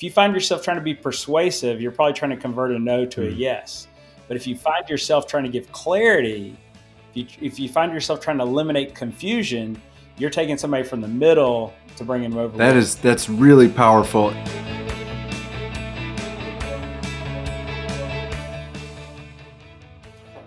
if you find yourself trying to be persuasive, you're probably trying to convert a no to a yes. But if you find yourself trying to give clarity, if you find yourself trying to eliminate confusion, you're taking somebody from the middle to bring them over. That's really powerful.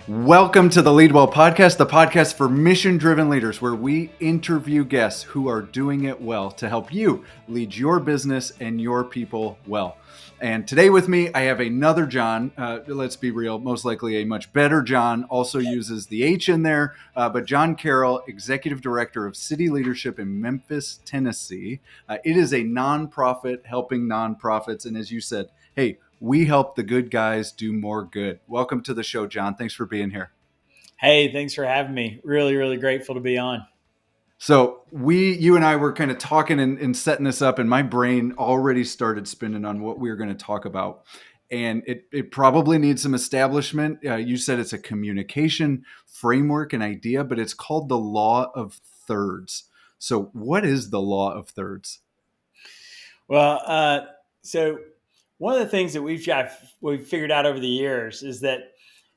Welcome to the Leadwell podcast, the podcast for mission-driven leaders, where we interview guests who are doing it well to help you lead your business and your people well. And today with me, I have another John. Let's be real, most likely a much better John, also uses the H in there. But John Carroll, Executive Director of City Leadership in Memphis, Tennessee. It is a nonprofit helping nonprofits. And as you said, hey, we help the good guys do more good. Welcome to the show, John. Thanks for being here. Hey, thanks for having me. Really, really grateful to be on. So you and I were kind of talking and setting this up, and my brain already started spinning on what we were going to talk about. And it probably needs some establishment. You said it's a communication framework and idea, but it's called the law of thirds. So what is the law of thirds? Well, so one of the things that we've figured out over the years is that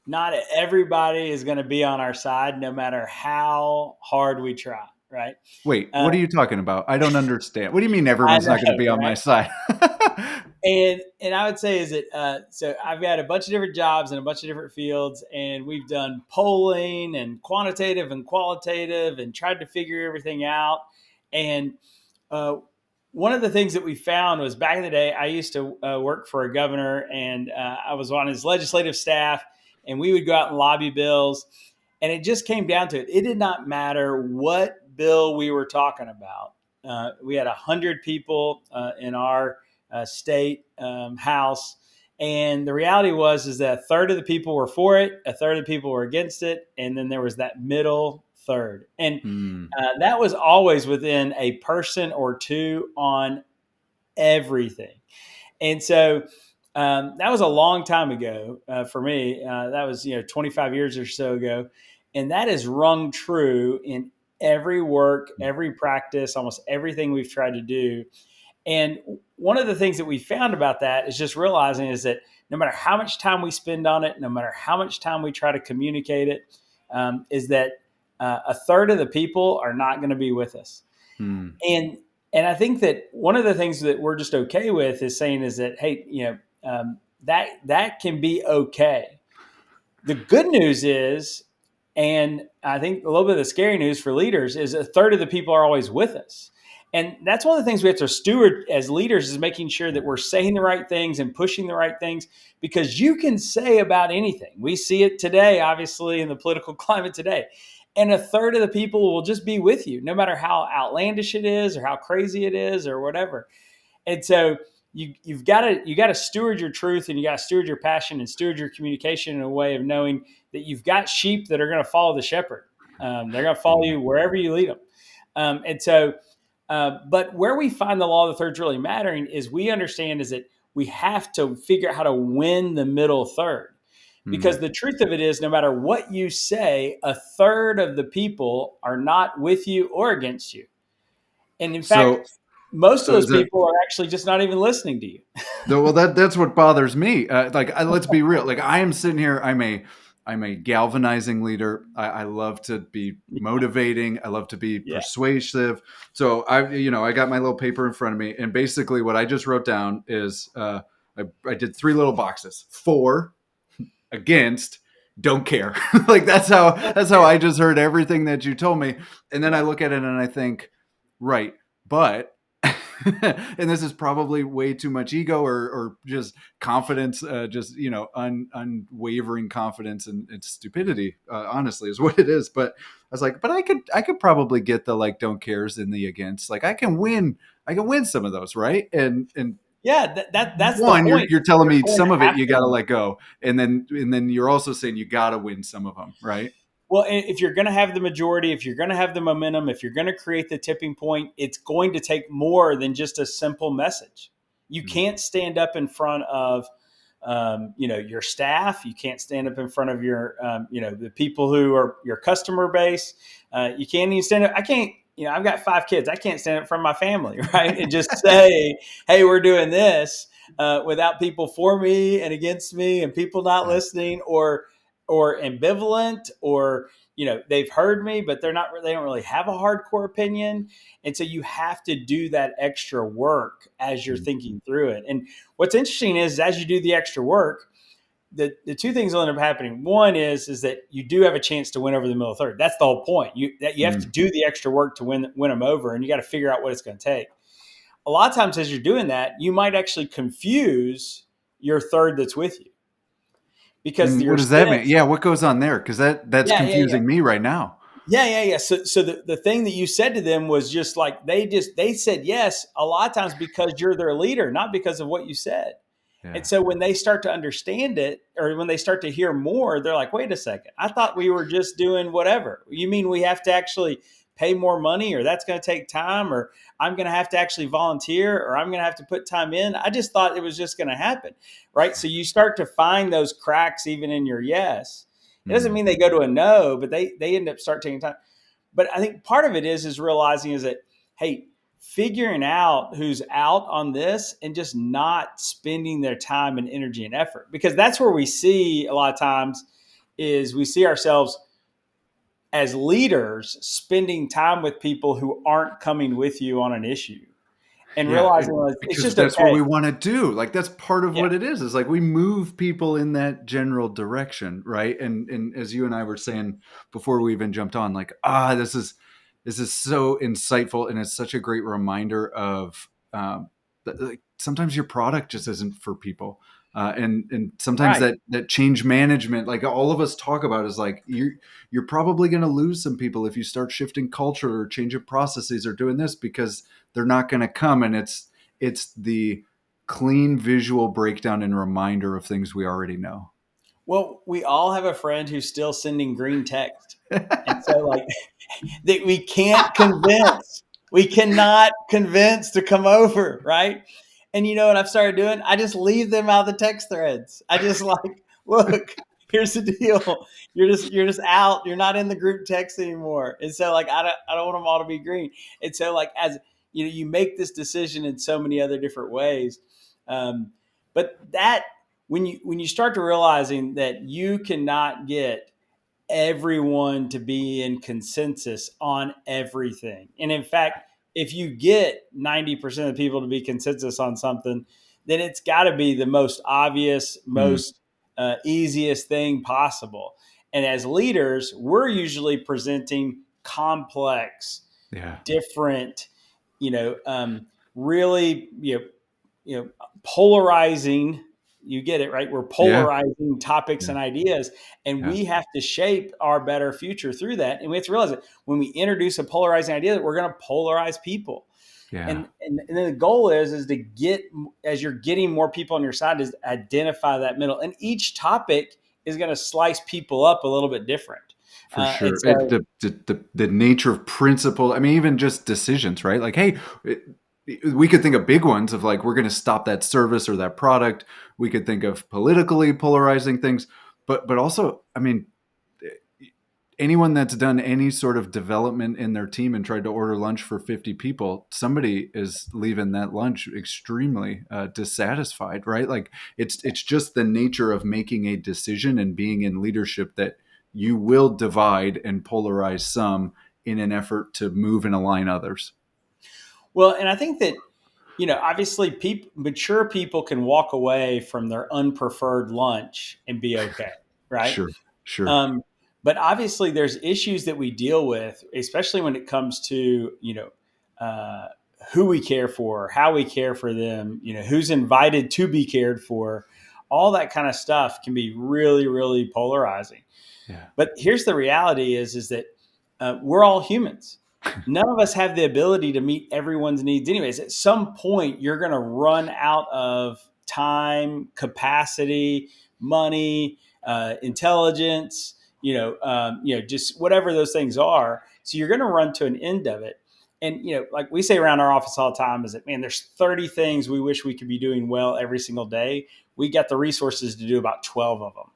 not everybody is going to be on our side, no matter how hard we try. Right? Wait, what are you talking about? I don't understand. What do you mean everyone's not going to be on my side? And I would say is that so I've got a bunch of different jobs in a bunch of different fields, and we've done polling and quantitative and qualitative and tried to figure everything out. And one of the things that we found was back in the day, I used to work for a governor, and I was on his legislative staff, and we would go out and lobby bills. And it just came down to it. It did not matter what bill we were talking about. We had 100 people in our state house. And the reality is that a third of the people were for it, a third of the people were against it. And then there was that middle third. And that was always within a person or two on everything. And so that was a long time ago for me. That was 25 years or so ago. And that has rung true in every work, every practice, almost everything we've tried to do. And one of the things that we found about that is just realizing is that no matter how much time we spend on it, no matter how much time we try to communicate it, is that a third of the people are not going to be with us. And I think that one of the things that we're just okay with is saying is that, hey, that can be okay. The good news is, and I think a little bit of the scary news for leaders is a third of the people are always with us. And that's one of the things we have to steward as leaders is making sure that we're saying the right things and pushing the right things, because you can say about anything. We see it today, obviously, in the political climate today. And a third of the people will just be with you, no matter how outlandish it is or how crazy it is or whatever. And so you've got to steward your truth, and you got to steward your passion and steward your communication in a way of knowing that you've got sheep that are going to follow the shepherd. They're going to follow you wherever you lead them. But where we find the law of the thirds really mattering is we understand is that we have to figure out how to win the middle third. Because the truth of it is, no matter what you say, a third of the people are not with you or against you. And in fact, most of those people are actually just not even listening to you. Well, that's what bothers me. Let's be real. Like, I am sitting here, I'm a galvanizing leader. I love to be motivating. I love to be persuasive. So I got my little paper in front of me, and basically what I just wrote down is I did 3 little boxes: for, against, don't care. Like that's how I just heard everything that you told me. And then I look at it and I think, right, but and this is probably way too much ego or just confidence, unwavering confidence and stupidity, honestly, is what it is. But I was like, but I could probably get the like don't cares and the against. Like I can win some of those, right? And yeah, that's one. the point. You're telling me some of it you got to let go, and then you're also saying you got to win some of them, right? Well, if you're going to have the majority, if you're going to have the momentum, if you're going to create the tipping point, it's going to take more than just a simple message. You can't stand up in front of, your staff. You can't stand up in front of your, the people who are your customer base. You can't even stand up. I can't I've got 5 kids. I can't stand up from my family, right? And just say, hey, we're doing this without people for me and against me and people not Yeah. listening or ambivalent or, they've heard me, but they don't really have a hardcore opinion. And so you have to do that extra work as you're Mm. thinking through it. And what's interesting is as you do the extra work, the two things will end up happening. One is that you do have a chance to win over the middle third. That's the whole point. You have to Mm. do the extra work to win them over, and you got to figure out what it's going to take. A lot of times, as you're doing that, you might actually confuse your third that's with you because And what your does that mean? sense. Yeah, what goes on there? Because that's Yeah, yeah, yeah. confusing me right now. Yeah. So the thing that you said to them was just like they said yes a lot of times because you're their leader, not because of what you said. And Yeah. so when they start to understand it or when they start to hear more, they're like, wait a second, I thought we were just doing whatever. You mean we have to actually pay more money or that's going to take time or I'm going to have to actually volunteer or I'm going to have to put time in? I just thought it was just going to happen. Right. So you start to find those cracks even in your yes. It doesn't Mm. mean they go to a no, but they end up start taking time. But I think part of it is realizing is that, hey, figuring out who's out on this and just not spending their time and energy and effort, because that's where we see a lot of times is we see ourselves as leaders spending time with people who aren't coming with you on an issue and Yeah, realizing well, it's because just that's what okay. we wanna do, like, that's part of Yeah. what it is like, we move people in that general direction, right? And as you and I were saying before we even jumped on, like, this is so insightful, and it's such a great reminder of, that, like, sometimes your product just isn't for people, and sometimes Right. that change management, like, all of us talk about is, like, you're probably gonna lose some people if you start shifting culture or changing processes or doing this because they're not going to come, and it's the clean visual breakdown and reminder of things we already know. Well, we all have a friend who's still sending green text. And so like that we can't convince. We cannot convince to come over, right? And you know what I've started doing? I just leave them out of the text threads. I just like, look, here's the deal. You're just out. You're not in the group text anymore. And so like I don't want them all to be green. And so like as you make this decision in so many other different ways. But that when you start to realizing that you cannot get everyone to be in consensus on everything. And in fact, if you get 90% of the people to be consensus on something, then it's got to be the most obvious, Mm, most easiest thing possible. And as leaders, we're usually presenting complex, yeah, different, you know, really, polarizing. You get it, right? We're yeah, polarizing topics yeah, and ideas, and yeah, we have to shape our better future through that. And we have to realize that when we introduce a polarizing idea, that we're going to polarize people. yeah, And then the goal is to get as you're getting more people on your side is identify that middle. And each topic is going to slice people up a little bit different. for And sure. so, The nature of principle. I mean, even just decisions, right? Like, hey, we could think of big ones of like we're going to stop that service or that product. We could think of politically polarizing things, but also, I mean, anyone that's done any sort of development in their team and tried to order lunch for 50 people, somebody is leaving that lunch extremely dissatisfied, right? Like it's just the nature of making a decision and being in leadership that you will divide and polarize some in an effort to move and align others. well, and I think that obviously, mature people can walk away from their unpreferred lunch and be okay, right? Sure, sure. Um, but obviously, there's issues that we deal with, especially when it comes to uh, who we care for, how we care for them, who's invited to be cared for. All that kind of stuff can be really, really polarizing. Yeah, But here's the reality: is that we're all humans. None of us have the ability to meet everyone's needs, anyways. At some point, you're going to run out of time, capacity, money, intelligence. Just whatever those things are. So you're going to run to an end of it. And like we say around our office all the time, is that man, there's 30 things we wish we could be doing well every single day. We got the resources to do about 12 of them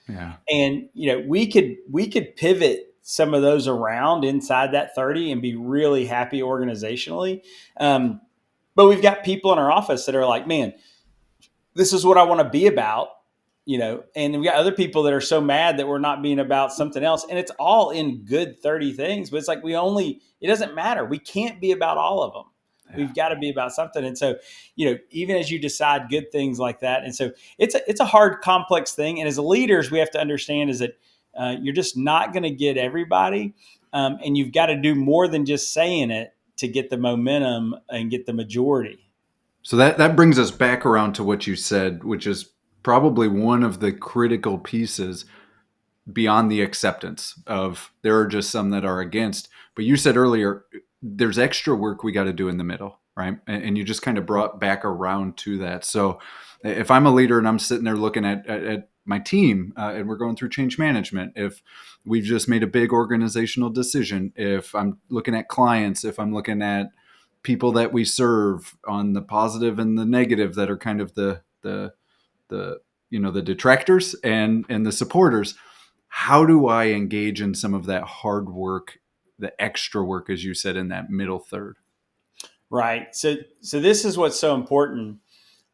yeah, and we could pivot some of those around inside that 30 and be really happy organizationally. But we've got people in our office that are like, man, this is what I want to be about, and we've got other people that are so mad that we're not being about something else. And it's all in good 30 things, but it's like it doesn't matter. We can't be about all of them. Yeah. We've got to be about something. And so, even as you decide good things like that. And so it's a hard, complex thing. And as leaders, we have to understand is that you're just not going to get everybody. And you've got to do more than just saying it to get the momentum and get the majority. So that brings us back around to what you said, which is probably one of the critical pieces beyond the acceptance of there are just some that are against. But you said earlier, there's extra work we got to do in the middle, right? And you just kind of brought back around to that. So if I'm a leader and I'm sitting there looking at my team and we're going through change management, if we've just made a big organizational decision, if I'm looking at clients, if I'm looking at people that we serve on the positive and the negative that are kind of the the detractors and the supporters, how do I engage in some of that hard work, the extra work, as you said, in that middle third? Right. So this is what's so important.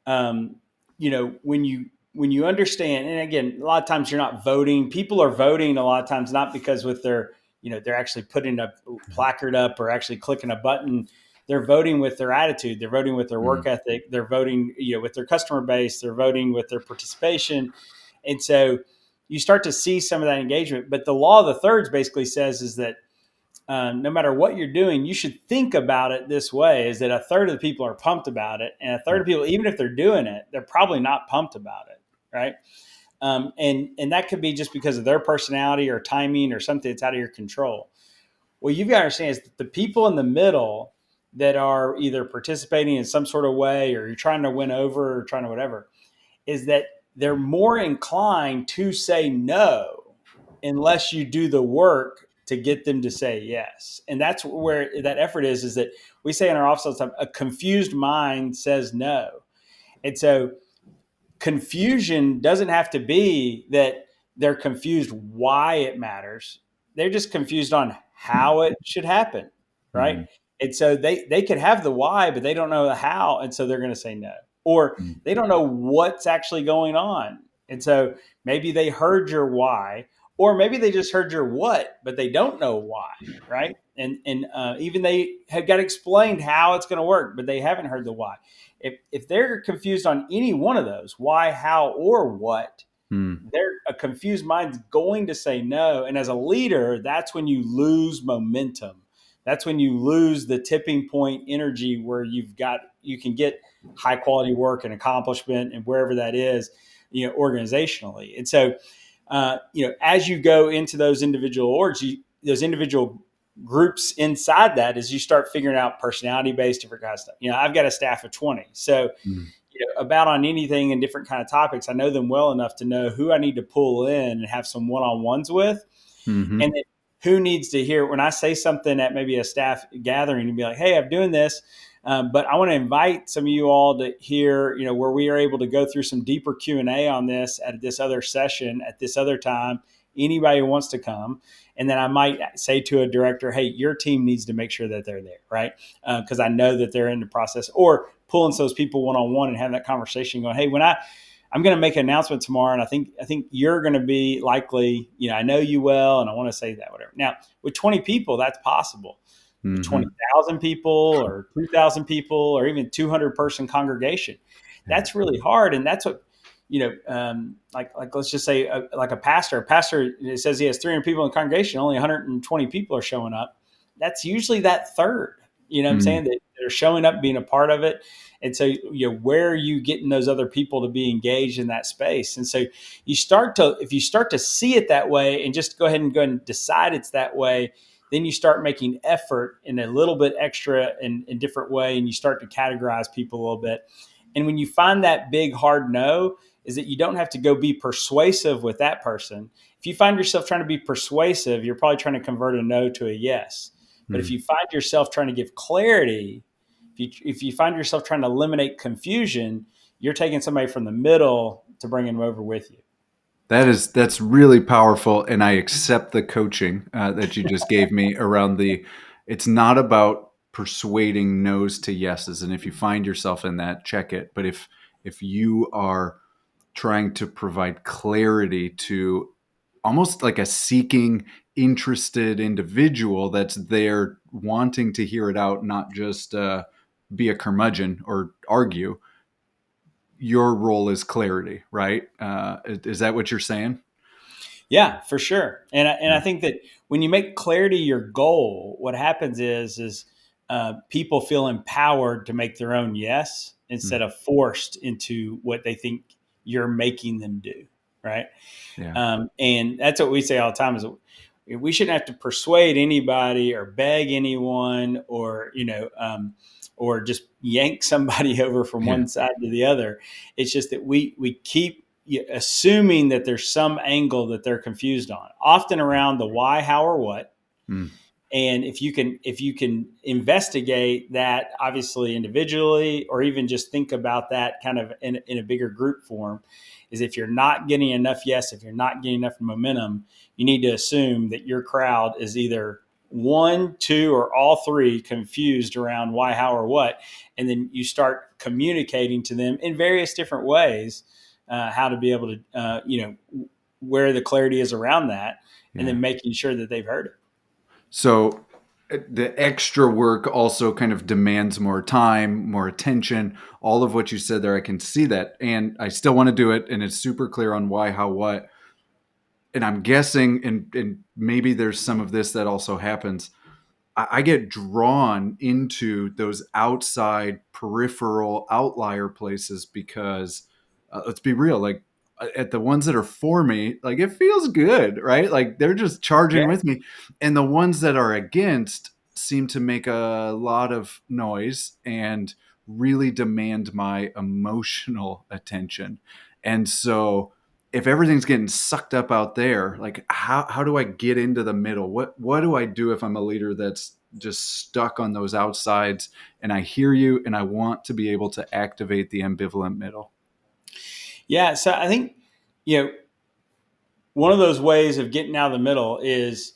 Um, when you understand, and again, a lot of times you're not voting. People are voting a lot of times not because with their, they're actually putting a placard up or actually clicking a button. They're voting with their attitude. They're voting with their work ethic. They're voting, with their customer base. They're voting with their participation. And so you start to see some of that engagement. But the law of the thirds basically says is that no matter what you're doing, you should think about it this way: is that a third of the people are pumped about it, and a third of people, even if they're doing it, they're probably not pumped about it, right? And that could be just because of their personality or timing or something that's out of your control. What you've got to understand is that the people in the middle that are either participating in some sort of way, or you're trying to win over, or trying to whatever, is that they're more inclined to say no unless you do the work to get them to say yes. And that's where that effort is that we say in our office all the time, a confused mind says no. And so confusion doesn't have to be that they're confused why it matters. They're just confused on how it should happen, right? Mm-hmm. And so they could have the why, but they don't know the how, and so they're going to say no. Or they don't know what's actually going on. And so maybe they heard your why, or maybe they just heard your what, but they don't know why, right? And even they have got explained how it's going to work, but they haven't heard the why. If they're confused on any one of those, why, how, or what, they're a confused mind's going to say no. And as a leader, that's when you lose momentum. That's when you lose the tipping point energy where you can get high quality work and accomplishment and wherever that is, organizationally. And so, as you go into those individual orgs, those individual groups inside that, as you start figuring out personality based different kinds of stuff. I've got a staff of 20. So, about on anything and different kind of topics, I know them well enough to know who I need to pull in and have some one-on-ones with. And then who needs to hear when I say something at maybe a staff gathering and be like, hey, I'm doing this. But I want to invite some of you all to hear, where we are able to go through some deeper Q&A on this at this other session at this other time. Anybody who wants to come. And then I might say to a director, hey, your team needs to make sure that they're there, right? Because I know that they're in the process. Or pulling those people one-on-one and having that conversation going, hey, I'm going to make an announcement tomorrow, and I think you're going to be likely, I know you well, and I want to say that, whatever. Now, with 20 people, that's possible. 20,000 people or 2,000 people or even 200-person congregation, that's really hard. And that's what, like let's just say like a pastor says he has 300 people in the congregation, only 120 people are showing up. That's usually that third, what I'm saying, that they're showing up, being a part of it. And so, where are you getting those other people to be engaged in that space? And so if you start to see it that way and just go ahead and decide it's that way, then you start making effort in a little bit extra in different way. And you start to categorize people a little bit. And when you find that big, hard no, is that you don't have to go be persuasive with that person. If you find yourself trying to be persuasive, you're probably trying to convert a no to a yes. But if you find yourself trying to give clarity, if you find yourself trying to eliminate confusion, you're taking somebody from the middle to bring them over with you. That's really powerful, and I accept the coaching that you just gave me around the. It's not about persuading no's to yeses, and if you find yourself in that, check it. But if you are trying to provide clarity to almost like a seeking, interested individual that's there wanting to hear it out, not just be a curmudgeon or argue. Your role is clarity, right? Is that what you're saying? Yeah, for sure. And I Yeah. think that when you make clarity your goal, what happens is people feel empowered to make their own yes instead Mm. of forced into what they think you're making them do. Right. Yeah. And that's what we say all the time is we shouldn't have to persuade anybody or beg anyone or just yank somebody over from Yeah. one side to the other. It's just that we keep assuming that there's some angle that they're confused on, often around the why, how, or what. Mm. And if you can investigate that, obviously individually, or even just think about that kind of in a bigger group form, is if you're not getting enough yes, if you're not getting enough momentum, you need to assume that your crowd is either one, two, or all three confused around why, how, or what. And then you start communicating to them in various different ways how to be able to, where the clarity is around that, and Yeah. then making sure that they've heard it. So the extra work also kind of demands more time, more attention. All of what you said there, I can see that. And I still want to do it. And it's super clear on why, how, what. And I'm guessing, and maybe there's some of this that also happens. I get drawn into those outside peripheral outlier places because let's be real, like at the ones that are for me, like it feels good, right? Like they're just charging Yeah. with me. And the ones that are against seem to make a lot of noise and really demand my emotional attention. And so if everything's getting sucked up out there, like how do I get into the middle? What do I do if I'm a leader that's just stuck on those outsides and I hear you and I want to be able to activate the ambivalent middle? Yeah. So I think, you know, one of those ways of getting out of the middle is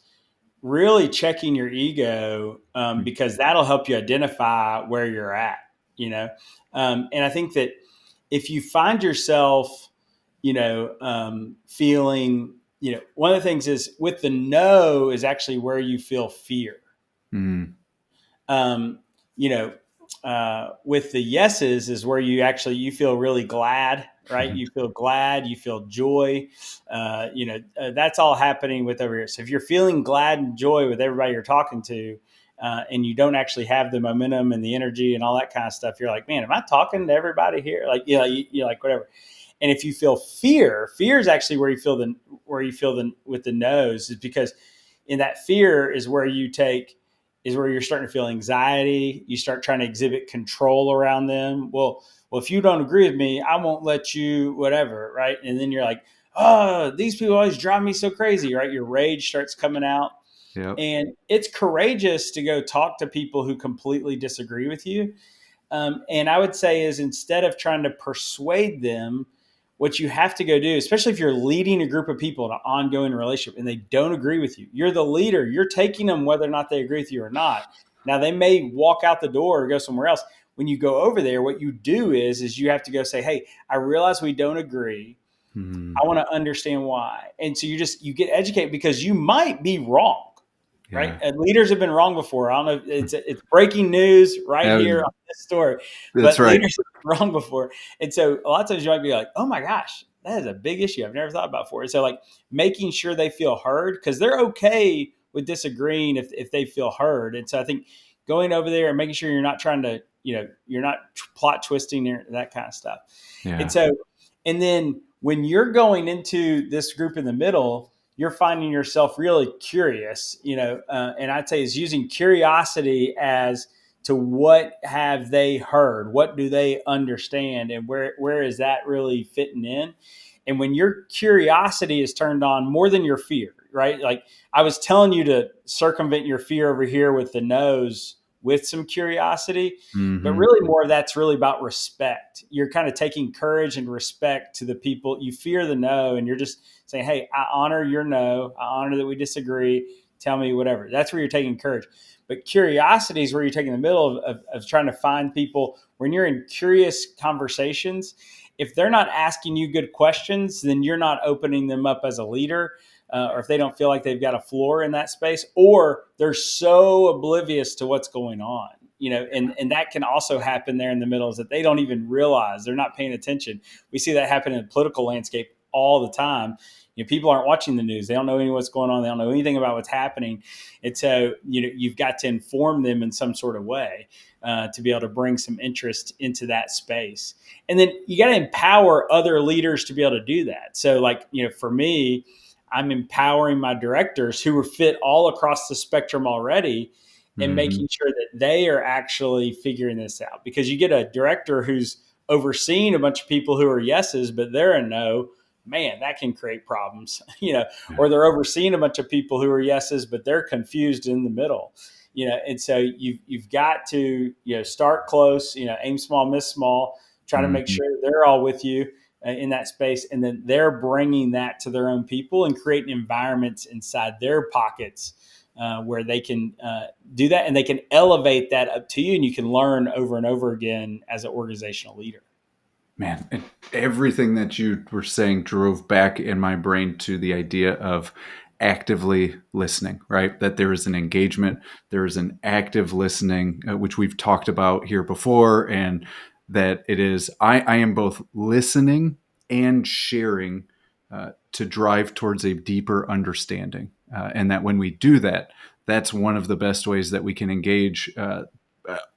really checking your ego, Mm. because that'll help you identify where you're at, you know? And I think that if you find yourself, feeling, one of the things is with the no is actually where you feel fear. Mm. um, you know, with the yeses is where you feel really glad, right? You feel glad, you feel joy. That's all happening with over here. So if you're feeling glad and joy with everybody you're talking to, and you don't actually have the momentum and the energy and all that kind of stuff, you're like, man, am I talking to everybody here? Like, you're like whatever. And if you feel fear is actually where you feel the with the nose, is because in that fear is where you're starting to feel anxiety. You start trying to exhibit control around them. Well, if you don't agree with me, I won't let you, whatever, right? And then you're like, oh, these people always drive me so crazy, right? Your rage starts coming out. Yep. And it's courageous to go talk to people who completely disagree with you. And I would say is instead of trying to persuade them, what you have to go do, especially if you're leading a group of people in an ongoing relationship and they don't agree with you, you're the leader. You're taking them whether or not they agree with you or not. Now they may walk out the door or go somewhere else. When you go over there, what you do is you have to go say, "Hey, I realize we don't agree. Mm. I want to understand why." And so you get educated because you might be wrong, right? Yeah. And leaders have been wrong before. I don't know. It's breaking news right That here was- on this story, that's but right. leaders have been wrong before. And so a lot of times you might be like, "Oh my gosh, that is a big issue I've never thought about before." And so like making sure they feel heard, because they're okay with disagreeing if they feel heard. And so I think going over there and making sure you're not trying to, you're not plot twisting or that kind of stuff. And Yeah. so, and then when you're going into this group in the middle, you're finding yourself really curious, and I'd say is using curiosity as to what have they heard, what do they understand, and where is that really fitting in. And when your curiosity is turned on more than your fear, right? Like I was telling you to circumvent your fear over here with the nose with some curiosity, but Mm-hmm. really more of that's really about respect. You're kind of taking courage and respect to the people. You fear the no, and you're just saying, hey, I honor your no. I honor that we disagree. Tell me whatever. That's where you're taking courage. But curiosity is where you're taking the middle of trying to find people. When you're in curious conversations, if they're not asking you good questions, then you're not opening them up as a leader. Or if they don't feel like they've got a floor in that space, or they're so oblivious to what's going on, and that can also happen there in the middle, is that they don't even realize, they're not paying attention. We see that happen in the political landscape all the time. People aren't watching the news. They don't know what's going on. They don't know anything about what's happening. And so, you've got to inform them in some sort of way to be able to bring some interest into that space. And then you got to empower other leaders to be able to do that. So like, for me, I'm empowering my directors who are fit all across the spectrum already, and Mm-hmm. making sure that they are actually figuring this out. Because you get a director who's overseeing a bunch of people who are yeses, but they're a no, man, that can create problems, Yeah. or they're overseeing a bunch of people who are yeses, but they're confused in the middle, and so you've got to, start close, aim small, miss small, try to make Mm-hmm. sure they're all with you in that space, and then they're bringing that to their own people and creating environments inside their pockets where they can do that, and they can elevate that up to you, and you can learn over and over again as an organizational leader. Man, and everything that you were saying drove back in my brain to the idea of actively listening, right? That there is an engagement, there is an active listening, which we've talked about here before, and that it is, I am both listening and sharing to drive towards a deeper understanding. And that when we do that, that's one of the best ways that we can engage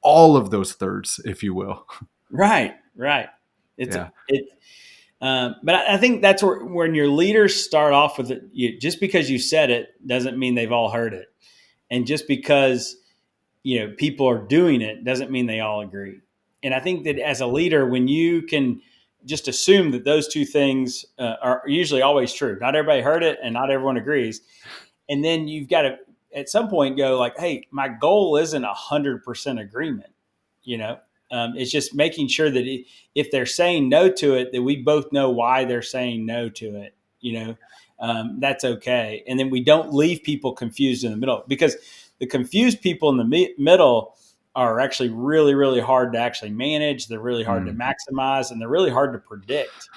all of those thirds, if you will. Right, right. It's Yeah. it. But I think that's where, when your leaders start off with it, just because you said it doesn't mean they've all heard it, and just because people are doing it doesn't mean they all agree. And I think that as a leader, when you can just assume that those two things are usually always true, not everybody heard it and not everyone agrees, and then you've got to at some point go like, hey, my goal isn't 100% agreement. you know it's just making sure that if they're saying no to it, that we both know why they're saying no to it. That's okay, and then we don't leave people confused in the middle, because the confused people in the middle are actually really, really hard to actually manage. They're really hard to Mm. maximize, and they're really hard to predict,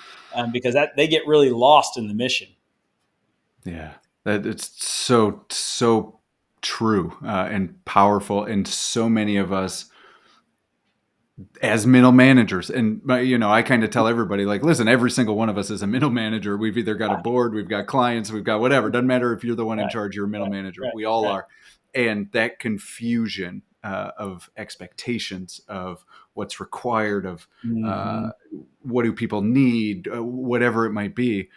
because they get really lost in the mission. Yeah, that it's so true and powerful, and so many of us as middle managers, and I kind of tell everybody, like, listen, every single one of us is a middle manager. We've either got a board, we've got clients, we've got whatever. Doesn't matter if you're the one in Right, charge, you're a middle right, manager. right, We all right. are, and that confusion of expectations of what's required of uh, Mm-hmm. what do people need, whatever it might be.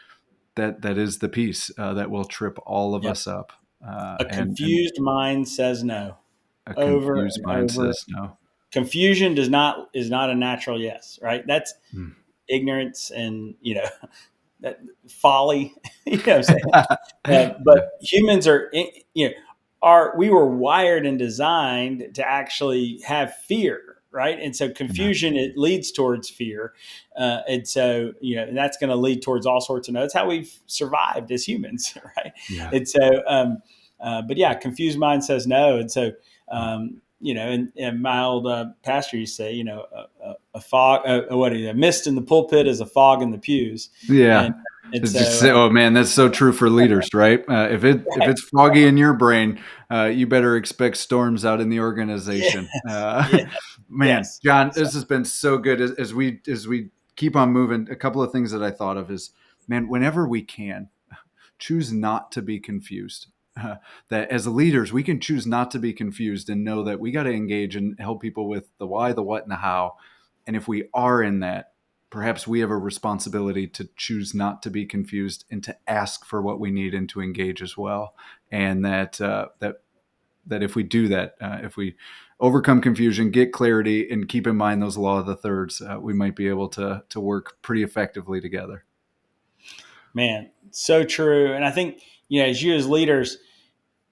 That is the piece that will trip all of Yep. us up. A And confused mind says no a over confused and mind over. says no. Confusion is not a natural yes, right? That's Mm. ignorance and that folly. You know what I'm saying? But Yeah, humans are, are we were wired and designed to actually have fear, right? And so yeah, confusion, it leads towards fear, and so and that's going to lead towards all sorts of no. That's how we've survived as humans, right? yeah. And so, but yeah, confused mind says no, and so. And my old pastor used to say, a fog, a mist in the pulpit is a fog in the pews, Yeah. and and It's just, so oh man, that's so true for leaders, right? If right, it's foggy in your brain, you better expect storms out in the organization. yes, yes, Man, yes. John, So, this has been so good. As we keep on moving, a couple of things that I thought of is, man, whenever we can, choose not to be confused. That as leaders, we can choose not to be confused and know that we got to engage and help people with the why, the what, and the how. And if we are in that, perhaps we have a responsibility to choose not to be confused and to ask for what we need and to engage as well. And that if we do that, if we overcome confusion, get clarity, and keep in mind those law of the thirds, we might be able to work pretty effectively together. man, so true. And I think as you as leaders,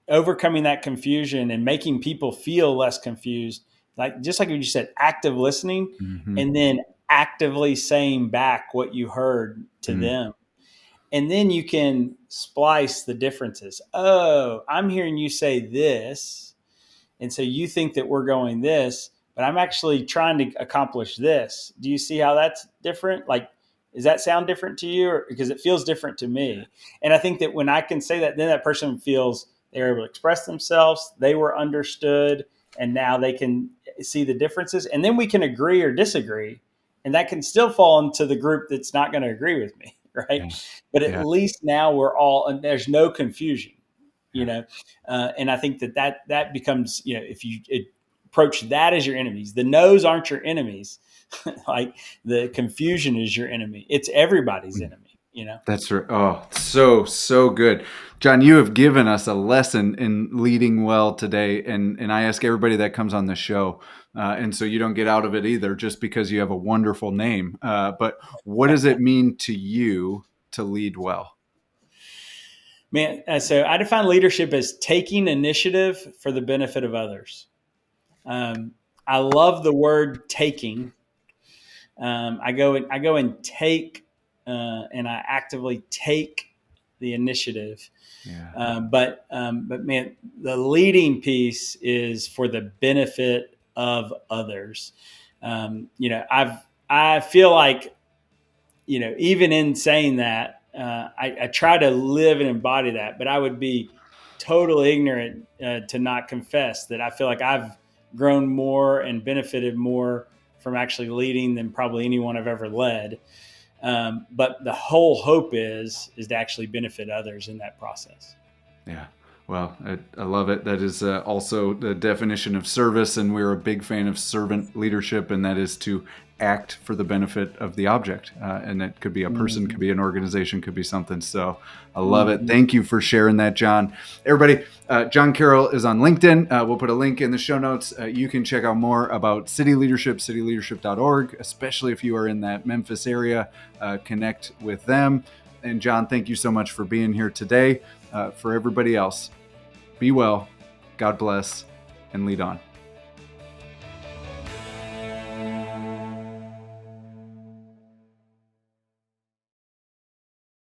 overcoming that confusion and making people feel less confused, like just like you said, active listening, Mm-hmm. and then actively saying back what you heard to Mm. them. And then you can splice the differences. Oh, I'm hearing you say this. And so you think that we're going this, but I'm actually trying to accomplish this. Do you see how that's different? Like, does that sound different to you? Or, because it feels different to me. And I think that when I can say that, then that person feels they're able to express themselves, they were understood, and now they can see the differences. And then we can agree or disagree. And that can still fall into the group that's not going to agree with me. Right. Yeah. But at Yeah. least now we're all, and there's no confusion, Yeah. and I think that becomes, if you approach that as your enemies, the no's aren't your enemies. Like the confusion is your enemy. It's everybody's enemy. That's right. Oh, so good. John, you have given us a lesson in leading well today. And I ask everybody that comes on the show. And so you don't get out of it either just because you have a wonderful name. But what does it mean to you to lead well? Man, so I define leadership as taking initiative for the benefit of others. Um, I love the word taking. I go and take, and I actively take the initiative. Yeah. But man, the leading piece is for the benefit of others. I feel like, even in saying that, I try to live and embody that, but I would be totally ignorant to not confess that I feel like I've grown more and benefited more from actually leading than probably anyone I've ever led. But the whole hope is to actually benefit others in that process. Yeah. Well, I love it. That is also the definition of service, and we're a big fan of servant leadership, and that is to act for the benefit of the object. And that could be a person, could be an organization, could be something. So I love it. Thank you for sharing that, John. Everybody, John Carroll is on LinkedIn. We'll put a link in the show notes. You can check out more about City Leadership, cityleadership.org, especially if you are in that Memphis area. Connect with them. And John, thank you so much for being here today. For everybody else, be well, God bless, and lead on.